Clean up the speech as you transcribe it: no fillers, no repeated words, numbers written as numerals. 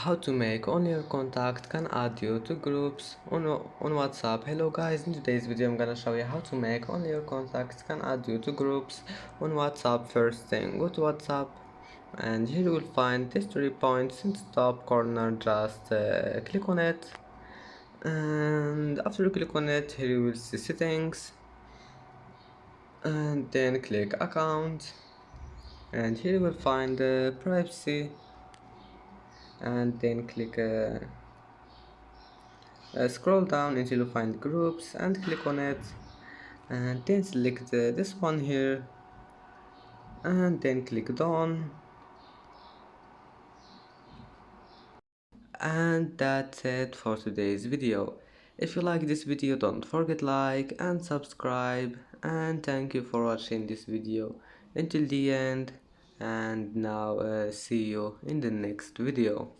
How to make only your contact can add you to groups on WhatsApp. Hello guys, in today's video I'm gonna show you how to make only your contacts can add you to groups on WhatsApp. First thing, go to WhatsApp and here you will find these 3 points in the top corner. Just click on it, and after you click on it, here you will see settings, and then click account, and here you will find privacy, and then click scroll down until you find groups and click on it, and then select this one here, and then click done. And that's it for today's video. If you like this video, don't forget like and subscribe, and thank you for watching this video until the end. And now see you in the next video.